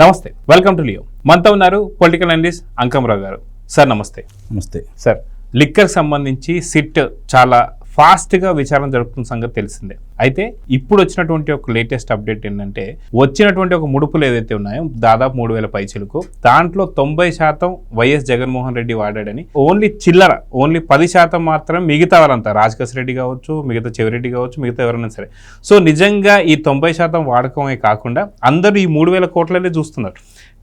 నమస్తే, welcome to Leo. మనతో ఉన్నారు పొలిటికల్ అనలిస్ట్ అంకమరావు గారు. సార్ నమస్తే. నమస్తే సార్, లిక్కర్ సంబంధించి సిట్ చాలా ఫాస్ట్గా విచారణ జరుపుతున్న సంగతి తెలిసిందే. అయితే ఇప్పుడు వచ్చినటువంటి ఒక లేటెస్ట్ అప్డేట్ ఏంటంటే, వచ్చినటువంటి ఒక ముడుపులు ఏదైతే ఉన్నాయో దాదాపు 3,000 పైచలకు, దాంట్లో 90% వైఎస్ జగన్మోహన్ రెడ్డి వాడాడని, ఓన్లీ చిల్లర, ఓన్లీ 10% మాత్రం మిగతా వారంతా, రాజకేశ్ రెడ్డి కావచ్చు, మిగతా చెవిరెడ్డి కావచ్చు, మిగతా ఎవరైనా సరే. సో నిజంగా ఈ 90% వాడకమే కాకుండా అందరూ ఈ 3,000 కోట్లనే చూస్తున్నారు.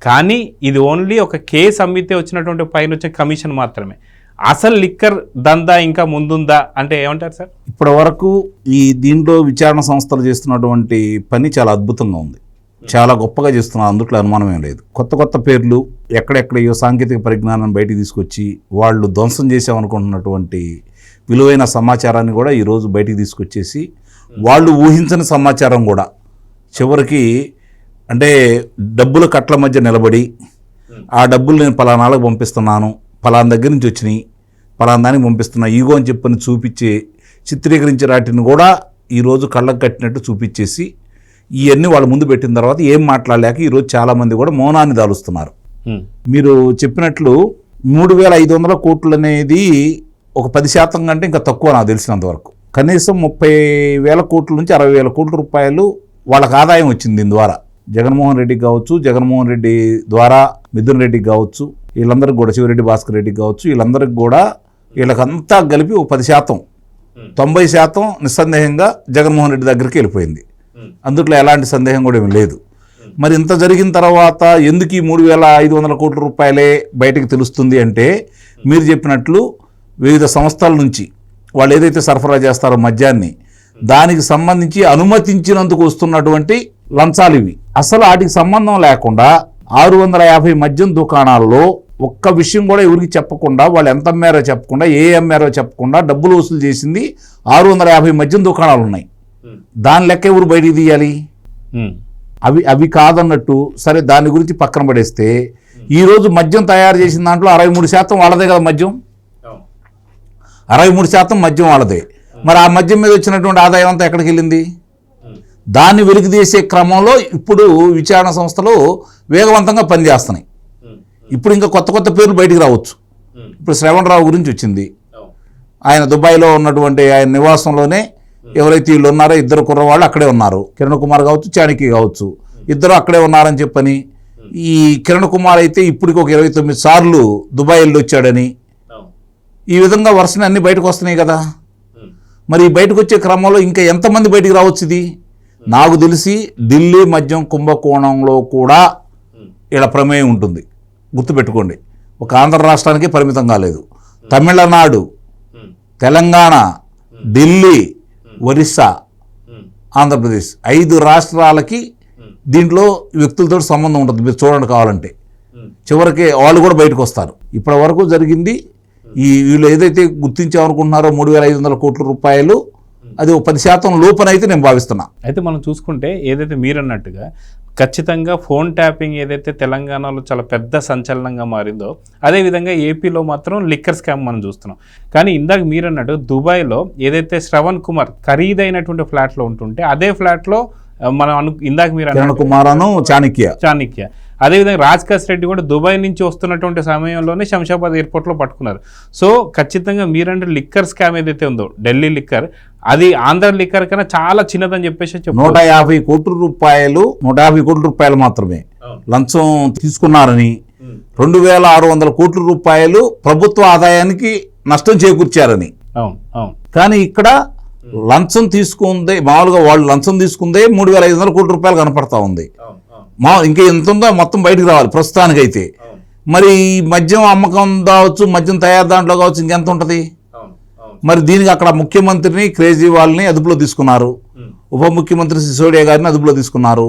కానీ ఇది ఓన్లీ ఒక కేసు అమ్మితే వచ్చినటువంటి పైన వచ్చే కమిషన్ మాత్రమే. అసలు లిక్కర్ దందా ఇంకా ముందుందా అంటే ఏమంటారు సార్? ఇప్పటి వరకు దీంట్లో విచారణ సంస్థలు చేస్తున్నటువంటి పని చాలా అద్భుతంగా ఉంది, చాలా గొప్పగా చేస్తున్నారు, అందుట్లో అనుమానమే లేదు. కొత్త కొత్త పేర్లు ఎక్కడెక్కడో సాంకేతిక పరిజ్ఞానాన్ని బయటికి తీసుకొచ్చి వాళ్ళు ధ్వంసం చేసామనుకుంటున్నటువంటి విలువైన సమాచారాన్ని కూడా ఈరోజు బయటికి తీసుకొచ్చేసి, వాళ్ళు ఊహించని సమాచారం కూడా చివరికి అంటే డబ్బుల కట్ల మధ్య నిలబడి ఆ డబ్బులు నేను పలానాలకు పంపిస్తున్నాను, పలానా దగ్గర నుంచి వచ్చినాయి, పలానా దానికి పంపిస్తున్నా, ఈగో అని చెప్పని చూపించి చిత్రీకరించే వాటిని కూడా ఈరోజు కళ్ళకు కట్టినట్టు చూపించేసి ఇవన్నీ వాళ్ళ ముందు పెట్టిన తర్వాత ఏం మాట్లాడలేక ఈరోజు చాలామంది కూడా మౌనాన్ని దాలుస్తున్నారు. మీరు చెప్పినట్లు 3,500 కోట్లు అనేది ఒక 10% కంటే ఇంకా తక్కువ నాకు తెలిసినంతవరకు. కనీసం 30,000 కోట్ల నుంచి 60,000 కోట్ల రూపాయలు వాళ్ళకి ఆదాయం వచ్చింది దీని ద్వారా. జగన్మోహన్ రెడ్డికి కావచ్చు, జగన్మోహన్ రెడ్డి ద్వారా మిథున్ రెడ్డికి కావచ్చు, వీళ్ళందరికీ కూడా శివరెడ్డి భాస్కర్ రెడ్డికి కావచ్చు, వీళ్ళందరికీ కూడా వీళ్ళకంతా కలిపి ఒక 10%, 90% నిస్సందేహంగా జగన్మోహన్ రెడ్డి దగ్గరికి వెళ్ళిపోయింది. అందుట్లో ఎలాంటి సందేహం కూడా ఏమీ లేదు. మరి ఇంత జరిగిన తర్వాత ఎందుకు ఈ 3,500 కోట్ల రూపాయలే బయటకు తెలుస్తుంది అంటే, మీరు చెప్పినట్లు వివిధ సంస్థల నుంచి వాళ్ళు ఏదైతే సరఫరా చేస్తారో మద్యాన్ని, దానికి సంబంధించి అనుమతించినందుకు వస్తున్నటువంటి లంచాలు ఇవి. అసలు వాటికి సంబంధం లేకుండా 650 మద్యం దుకాణాల్లో ఒక్క విషయం కూడా ఎవరికి చెప్పకుండా, వాళ్ళు ఎంత అమ్మారో చెప్పకుండా, ఏ అమ్మారో చెప్పకుండా డబ్బులు వసూలు చేసింది 650 మద్యం దుకాణాలు ఉన్నాయి. దాని లెక్క ఎవరు బయటికి తీయాలి? అవి కాదన్నట్టు సరే, దాని గురించి పక్కన పడేస్తే ఈరోజు మద్యం తయారు చేసిన దాంట్లో 63% వాళ్ళదే కదా మద్యం, 63% మద్యం వాళ్ళదే. మరి ఆ మద్యం మీద వచ్చినటువంటి ఆదాయం అంతా ఎక్కడికి వెళ్ళింది? దాన్ని వెలికితీసే క్రమంలో ఇప్పుడు విచారణ సంస్థలు వేగవంతంగా పనిచేస్తున్నాయి. ఇప్పుడు ఇంకా కొత్త కొత్త పేర్లు బయటికి రావచ్చు. ఇప్పుడు శ్రవణ్ రావు గురించి వచ్చింది. ఆయన దుబాయ్లో ఉన్నటువంటి ఆయన నివాసంలోనే ఎవరైతే వీళ్ళు ఉన్నారో 2 కుర్రవాళ్ళు అక్కడే ఉన్నారు. కిరణ్ కుమార్ కావచ్చు, చాణక్య కావచ్చు, ఇద్దరు అక్కడే ఉన్నారని చెప్పని. ఈ కిరణ్ కుమార్ అయితే ఇప్పటికి ఒక 29 సార్లు దుబాయ్ వెళ్ళి వచ్చాడని, ఈ విధంగా వరుసని అన్ని బయటకు వస్తున్నాయి కదా. మరి బయటకు వచ్చే క్రమంలో ఇంకా ఎంతమంది బయటికి రావచ్చు? ఇది నాకు తెలిసి ఢిల్లీ మద్యం కుంభకోణంలో కూడా ఇలా ప్రమేయం ఉంటుంది. గుర్తుపెట్టుకోండి, ఒక ఆంధ్ర రాష్ట్రానికి పరిమితం కాలేదు. తమిళనాడు, తెలంగాణ, ఢిల్లీ, ఒరిస్సా, ఆంధ్రప్రదేశ్ 5 రాష్ట్రాలకి దీంట్లో వ్యక్తులతో సంబంధం ఉంటుంది. మీరు చూడండి కావాలంటే, చివరికి వాళ్ళు కూడా బయటకు వస్తారు. ఇప్పటి వరకు జరిగింది వీళ్ళు ఏదైతే గుర్తించామనుకుంటున్నారో 3,500 కోట్ల రూపాయలు, అది ఒక 10% లోపనైతే నేను భావిస్తున్నా. అయితే మనం చూసుకుంటే ఏదైతే మీరు అన్నట్టుగా ఖచ్చితంగా ఫోన్ ట్యాపింగ్ ఏదైతే తెలంగాణలో చాలా పెద్ద సంచలనంగా మారిందో, అదేవిధంగా ఏపీలో మాత్రం లిక్కర్ స్కామ్ మనం చూస్తున్నాం. కానీ ఇందాక మీరు అన్నట్టు దుబాయ్లో ఏదైతే శ్రవణ్ కుమార్ ఖరీదైనటువంటి ఫ్లాట్లో ఉంటుంటే, అదే ఫ్లాట్లో మనం ఇందాక మీరు కిరణ్ కుమార్ చాణక్య, అదేవిధంగా రాజకేశ్ రెడ్డి కూడా దుబాయ్ నుంచి వస్తున్నటువంటి సమయంలోనే శంషాబాద్ ఎయిర్పోర్ట్లో పట్టుకున్నారు. సో ఖచ్చితంగా మీరంటే లిక్కర్ స్కామ్ ఏదైతే ఉందో ఢిల్లీ లిక్కర్, అది ఆంధ్ర లిక్కర్ కన్నా చాలా చిన్నదని చెప్పేసి 150 కోట్ల రూపాయలు మాత్రమే లంచం తీసుకున్నారని, 2,600 కోట్ల రూపాయలు ప్రభుత్వ ఆదాయానికి నష్టం చేకూర్చారని. కానీ ఇక్కడ లంచం తీసుకుందే, మామూలుగా వాళ్ళు లంచం తీసుకుందే 3,500 కోట్ల రూపాయలు కనపడతా ఉంది. ఇంకా ఎంత ఉందో మొత్తం బయటకు రావాలి ప్రస్తుతానికైతే. మరి మద్యం అమ్మకం కావచ్చు, మద్యం తయారు దాంట్లో కావచ్చు, ఇంకెంత ఉంటుంది? మరి దీనికి అక్కడ ముఖ్యమంత్రిని, కేజ్రీవాల్ని అదుపులో తీసుకున్నారు, ఉప ముఖ్యమంత్రి సిసోడియా గారిని అదుపులో తీసుకున్నారు,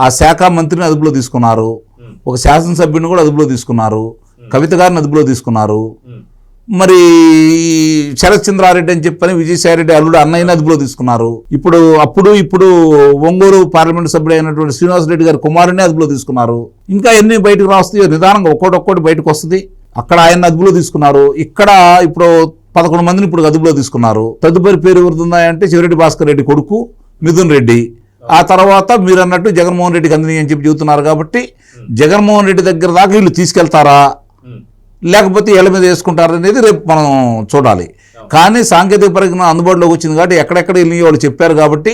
ఆ శాఖ మంత్రిని అదుపులో తీసుకున్నారు, ఒక శాసనసభ్యుని కూడా అదుపులో తీసుకున్నారు, కవిత గారిని అదుపులో తీసుకున్నారు. మరి శరత్ చంద్రారెడ్డి అని చెప్పని విజయసాయిరెడ్డి అల్లుడు అన్నయ్యని అదుపులో తీసుకున్నారు. ఇప్పుడు ఒంగోలు పార్లమెంటు సభ్యుడు అయినటువంటి శ్రీనివాసరెడ్డి గారి కుమారుని అదుపులో తీసుకున్నారు. ఇంకా ఎన్ని బయటకు రాస్తాయో నిదానంగా ఒక్కొక్కటి బయటకు వస్తుంది. అక్కడ ఆయన అదుపులో తీసుకున్నారు. ఇక్కడ ఇప్పుడు 11 మందిని ఇప్పుడు అదుపులో తీసుకున్నారు. తదుపరి పేరు ఎవరుందంటే శివరెడ్డి భాస్కర్ రెడ్డి కొడుకు మిథున్ రెడ్డి, ఆ తర్వాత మీరు అన్నట్టు జగన్మోహన్ రెడ్డికి అందినాయి అని చెప్పి చెబుతున్నారు కాబట్టి జగన్మోహన్ రెడ్డి దగ్గర దాకా వీళ్ళు తీసుకెళ్తారా లేకపోతే ఏళ్ళ మీద వేసుకుంటారనేది రేపు మనం చూడాలి. కానీ సాంకేతిక పరిజ్ఞానం అందుబాటులోకి వచ్చింది కాబట్టి ఎక్కడెక్కడ వెళ్ళి వాళ్ళు చెప్పారు కాబట్టి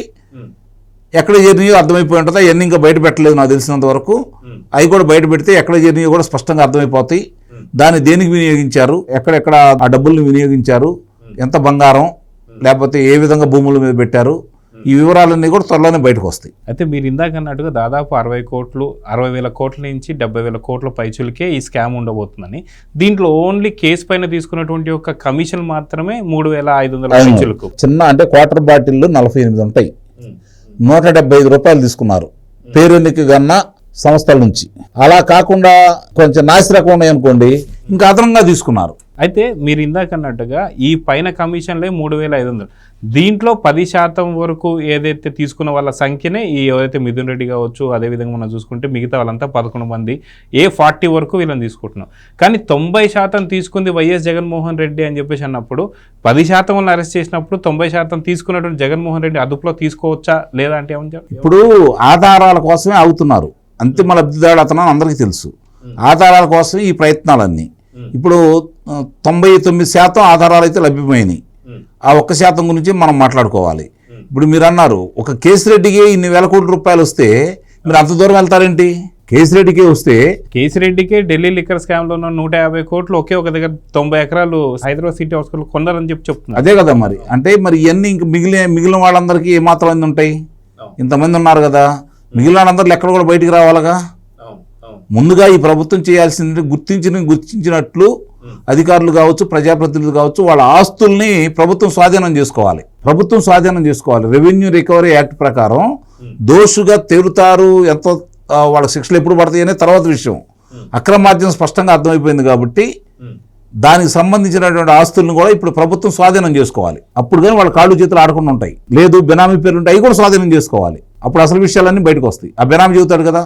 ఎక్కడ జరిగినాయో అర్థమైపోయి ఉంటుంది. అవన్నీ ఇంకా బయట పెట్టలేదు నాకు తెలిసినంత వరకు. అవి కూడా బయట పెడితే ఎక్కడ జరిగినాయో కూడా స్పష్టంగా అర్థమైపోతాయి. దాన్ని దేనికి వినియోగించారు, ఎక్కడెక్కడ ఆ డబ్బుల్ని వినియోగించారు, ఎంత బంగారం లేకపోతే ఏ విధంగా భూముల మీద పెట్టారు, ఈ వివరాలన్నీ కూడా త్వరలోనే బయటకు వస్తాయి. అయితే మీరు ఇందాక అన్నట్టుగా దాదాపు 60,000 కోట్ల నుంచి 70,000 కోట్ల పైచులకే ఈ స్కామ్ ఉండబోతుందని, దీంట్లో ఓన్లీ కేసు పైన తీసుకున్నటువంటి ఒక కమిషన్ మాత్రమే 3,500 పైచులకు. చిన్న అంటే క్వార్టర్ బాటిల్లు 48 ఉంటాయి, 175 రూపాయలు తీసుకున్నారు పేరెన్నిక గన్న సంస్థల నుంచి. అలా కాకుండా కొంచెం నాసిరకం ఉన్నాయి అనుకోండి ఇంకా అదనంగా తీసుకున్నారు. అయితే మీరు ఇందాక అన్నట్టుగా ఈ పైన కమిషన్లే 3,500, దీంట్లో 10% వరకు ఏదైతే తీసుకున్న వాళ్ళ సంఖ్యనే ఈ ఎవరైతే మిథున్ రెడ్డి కావచ్చు, అదేవిధంగా మనం చూసుకుంటే మిగతా వాళ్ళంతా 11 మంది, 40 వరకు వీళ్ళని తీసుకుంటున్నాం. కానీ 90% తీసుకుంది వైఎస్ జగన్మోహన్ రెడ్డి అని చెప్పేసి అన్నప్పుడు 10% వాళ్ళని అరెస్ట్ చేసినప్పుడు 90% తీసుకున్నటువంటి జగన్మోహన్ రెడ్డి అదుపులో తీసుకోవచ్చా లేదా అంటే ఏమంటారు? ఇప్పుడు ఆధారాల కోసమే ఆగుతున్నారు, అంతిమ లబ్ధిదారుడు అతను అందరికీ తెలుసు. ఆధారాల కోసమే ఈ ప్రయత్నాలన్నీ. ఇప్పుడు 99% ఆధారాలు అయితే లభ్యమైనవి, ఆ 1% గురించి మనం మాట్లాడుకోవాలి. ఇప్పుడు మీరు అన్నారు ఒక కేసిరెడ్డికి ఇన్ని వేల కోట్ల రూపాయలు వస్తే మీరు అంత దూరం వెళ్తారేంటి? కేసిరెడ్డికే వస్తే, కేసిరెడ్డికే ఢిల్లీ లిక్కర్ స్కామ్ లో ఉన్న 150 కోట్లు ఒకే ఒక దగ్గర 90 ఎకరాలు హైదరాబాద్ సిటీ హౌస్లో కొన్నారని చెప్పి చెప్తున్నారు. అదే కదా మరి. అంటే మరి ఇవన్నీ ఇంక మిగిలిన వాళ్ళందరికీ ఏమాత్రం మంది ఉంటాయి? ఇంతమంది ఉన్నారు కదా, మిగిలిన వాళ్ళందరూ ఎక్కడ కూడా బయటికి రావాలిగా. ముందుగా ఈ ప్రభుత్వం చేయాల్సింది గుర్తించినట్లు అధికారులు కావచ్చు, ప్రజాప్రతినిధులు కావచ్చు, వాళ్ళ ఆస్తుల్ని ప్రభుత్వం స్వాధీనం చేసుకోవాలి. రెవెన్యూ రికవరీ యాక్ట్ ప్రకారం దోషుగా తేలుతారు, ఎంతో వాళ్ళ శిక్షలు ఎప్పుడు పడతాయి అనే తర్వాత విషయం. అక్రమార్జన స్పష్టంగా అర్థమైపోయింది కాబట్టి దానికి సంబంధించినటువంటి ఆస్తులను కూడా ఇప్పుడు ప్రభుత్వం స్వాధీనం చేసుకోవాలి. అప్పుడు కానీ వాళ్ళ కాళ్ళు చేతులు ఆడకుండా ఉంటాయి. లేదు బెనామీ పేర్లు ఉంటాయి, అవి కూడా స్వాధీనం చేసుకోవాలి. అప్పుడు అసలు విషయాలన్నీ బయటకు వస్తాయి. ఆ బెనామీ చెబుతాడు కదా,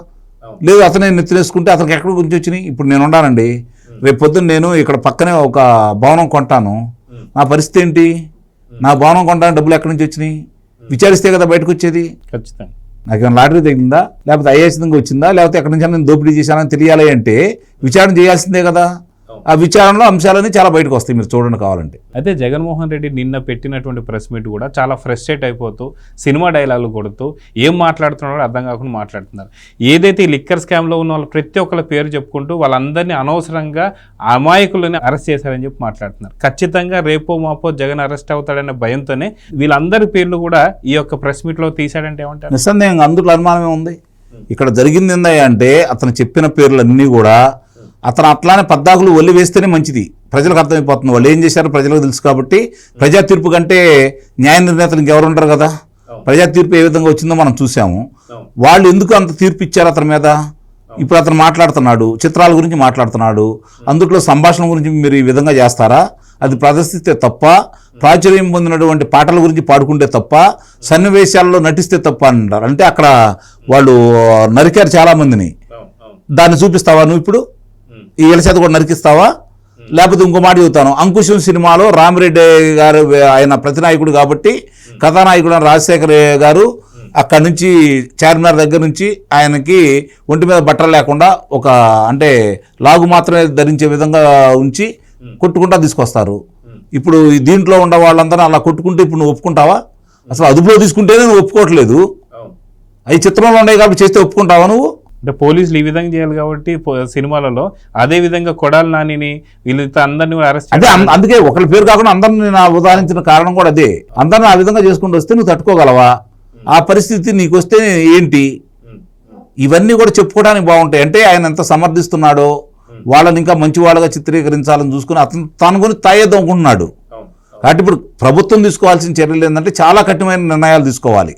లేదు అతనే నెత్తినేసుకుంటే అతనికి ఎక్కడి గురించి వచ్చినాయి. ఇప్పుడు నేను ఉన్నానండి, రేపు పొద్దున్న నేను ఇక్కడ పక్కనే ఒక భవనం కొంటాను, నా పరిస్థితి ఏంటి? నా భవనం కొంటాను డబ్బులు ఎక్కడి నుంచి వచ్చినాయి? విచారిస్తే కదా బయటకు వచ్చేది. ఖచ్చితంగా నాకేమైనా లాటరీ తగిలిందా, లేకపోతే ఐఏఎస్గా వచ్చిందా, లేకపోతే ఎక్కడి నుంచి నేను దోపిడీ చేశానని తెలియాలి అంటే విచారణ చేయాల్సిందే కదా. ఆ విచారణలో అంశాలన్నీ చాలా బయటకు వస్తాయి, మీరు చూడండి కావాలంటే. అయితే జగన్మోహన్ రెడ్డి నిన్న పెట్టినటువంటి ప్రెస్ మీట్ కూడా చాలా ఫ్రస్ట్రేట్ అయిపోతూ సినిమా డైలాగులు కొడుతూ ఏం మాట్లాడుతున్నారో అర్థం కాకుండా మాట్లాడుతున్నారు. ఏదైతే ఈ లిక్కర్ స్కామ్లో ఉన్న వాళ్ళు ప్రతి ఒక్కళ్ళ పేరు చెప్పుకుంటూ వాళ్ళందరినీ అనవసరంగా అమాయకులని అరెస్ట్ చేశారని చెప్పి మాట్లాడుతున్నారు. ఖచ్చితంగా రేపో మాపో జగన్ అరెస్ట్ అవుతాడనే భయంతోనే వీళ్ళందరి పేర్లు కూడా ఈ యొక్క ప్రెస్ మీట్లో తీశాడంటే ఏమంటారు? నిస్సందేహంగా అందులో అనుమానమే ఉంది. ఇక్కడ జరిగింది ఏంటంటే అతను చెప్పిన పేర్లన్నీ కూడా అతను అట్లానే పద్దాకులు ఒల్లి వేస్తేనే మంచిది, ప్రజలకు అర్థమైపోతుంది వాళ్ళు ఏం చేశారో ప్రజలకు తెలుసు. కాబట్టి ప్రజా తీర్పు కంటే న్యాయ నిర్ణేతలు ఇంకెవరు ఉంటారు కదా. ప్రజా తీర్పు ఏ విధంగా వచ్చిందో మనం చూసాము. వాళ్ళు ఎందుకు అంత తీర్పు ఇచ్చారు అతని మీద? ఇప్పుడు అతను మాట్లాడుతున్నాడు, చిత్రాల గురించి మాట్లాడుతున్నాడు, అందుట్లో సంభాషణ గురించి మీరు ఈ విధంగా చేస్తారా? అది ప్రదర్శిస్తే తప్ప, ప్రాచుర్యం పొందినటువంటి పాటల గురించి పాడుకుంటే తప్ప, సన్నివేశాల్లో నటిస్తే తప్ప అంటారు. అంటే అక్కడ వాళ్ళు నరికారు చాలా మందిని, దాన్ని చూపిస్తావా నువ్వు? ఇప్పుడు ఈ ఎలచేత కూడా నరికిస్తావా? లేకపోతే ఇంకో మాట చెబుతాను, అంకుశం సినిమాలో రామిరెడ్డి గారు ఆయన ప్రతినాయకుడు కాబట్టి కథానాయకుడు రాజశేఖర్ గారు అక్కడి నుంచి చార్మినార్ దగ్గర నుంచి ఆయనకి ఒంటి మీద బట్టలు లేకుండా ఒక అంటే లాగు మాత్రమే ధరించే విధంగా ఉంచి కొట్టుకుంటా తీసుకొస్తారు. ఇప్పుడు దీంట్లో ఉన్న వాళ్ళందరూ అలా కొట్టుకుంటే ఇప్పుడు నువ్వు ఒప్పుకుంటావా? అసలు అదుపులో తీసుకుంటేనే నువ్వు ఒప్పుకోవట్లేదు. అవి చిత్రంలో ఉన్నాయి కాబట్టి చేస్తే ఒప్పుకుంటావా నువ్వు? అంటే పోలీసులు ఈ విధంగా చేయాలి కాబట్టి సినిమాలలో అదే విధంగా కొడాలి నానిని వీళ్ళతో అందరినీ అరెస్ట్ అంటే అందుకే ఒకరి పేరు కాకుండా అందరిని నా ఉదాహరించిన కారణం కూడా అదే. అందరిని ఆ విధంగా చేసుకుంటూ వస్తే నువ్వు తట్టుకోగలవా? ఆ పరిస్థితి నీకు వస్తే ఏంటి? ఇవన్నీ కూడా చెప్పుకోవడానికి బాగుంటాయి. అంటే ఆయన ఎంత సమర్థిస్తున్నాడో, వాళ్ళని ఇంకా మంచి వాళ్ళగా చిత్రీకరించాలని చూసుకుని అతను తన గురించి తాయేద్దాం అనుకుంటున్నాడు. కాబట్టి ఇప్పుడు ప్రభుత్వం తీసుకోవాల్సిన చర్యలు ఏంటంటే చాలా కఠినమైన నిర్ణయాలు తీసుకోవాలి.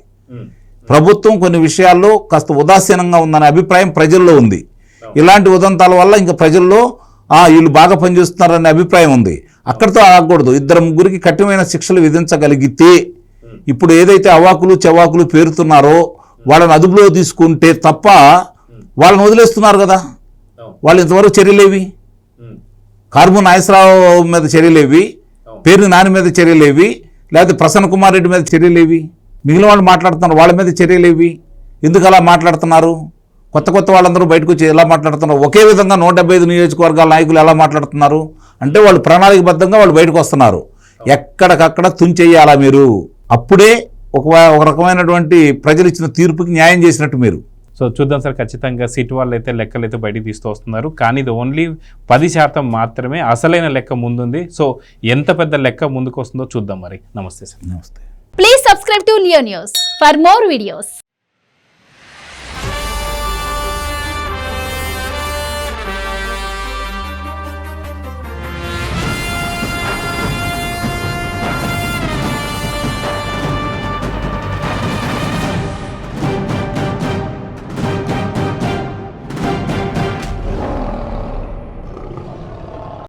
ప్రభుత్వం కొన్ని విషయాల్లో కాస్త ఉదాసీనంగా ఉందనే అభిప్రాయం ప్రజల్లో ఉంది. ఇలాంటి ఉదంతాల వల్ల ఇంకా ప్రజల్లో వీళ్ళు బాగా పనిచేస్తున్నారనే అభిప్రాయం ఉంది. అక్కడితో ఆగకూడదు. 2-3 కఠినమైన శిక్షలు విధించగలిగితే, ఇప్పుడు ఏదైతే అవాకులు చెవాకులు పేరుతున్నారో వాళ్ళని అదుపులో తీసుకుంటే తప్ప వాళ్ళని వదిలేస్తున్నారు కదా. వాళ్ళు ఇంతవరకు చర్యలేవి, కార్బన్ నాగేశ్వరరావు మీద చర్యలేవి, పేరు నాని మీద చర్యలేవి, లేకపోతే ప్రసన్న కుమార్ రెడ్డి మీద చర్యలేవి. మిగిలిన వాళ్ళు మాట్లాడుతున్నారు, వాళ్ళ మీద చర్యలు ఏవి, ఎందుకు అలా మాట్లాడుతున్నారు, కొత్త వాళ్ళందరూ బయటకు వచ్చి ఎలా మాట్లాడుతున్నారు, ఒకే విధంగా 175 నియోజకవర్గాల నాయకులు ఎలా మాట్లాడుతున్నారు అంటే వాళ్ళు ప్రణాళికబద్ధంగా వాళ్ళు బయటకు వస్తున్నారు. ఎక్కడికక్కడ తుంచెయ్యాలా మీరు, అప్పుడే ఒక రకమైనటువంటి ప్రజలు ఇచ్చిన తీర్పుకి న్యాయం చేసినట్టు మీరు. సో చూద్దాం సార్, ఖచ్చితంగా సిట్ వాళ్ళు అయితే లెక్కలు అయితే బయటికి తీస్తూ వస్తున్నారు, కానీ ఇది ఓన్లీ 10% మాత్రమే అసలైన లెక్క ముందుంది. సో ఎంత పెద్ద లెక్క ముందుకు వస్తుందో చూద్దాం మరి. నమస్తే సార్. నమస్తే. Please subscribe to Leo News for more videos.